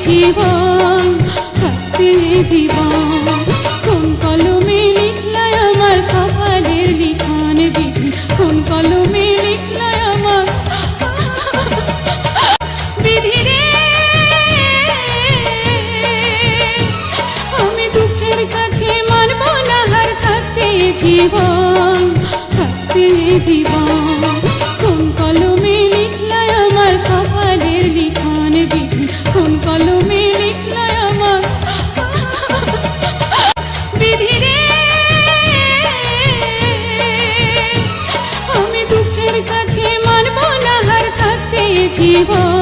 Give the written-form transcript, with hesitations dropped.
জীবন থাকতে জীবন কোন কলমে লিখলাই আমার কপালের লিখন বিধি কোন কলমে লিখলাই আমার বিধি রে আমি দুঃখের কাছে মানব না হার থাকতে জীবন থাকতে জীবন কোন কলমে লিখলাই আমার কপালের লিখন বিধি কোন কলমে লিখলাই আমার বিধি রে আমি দুঃখের কাছে মানব না হার থাকতে জীবন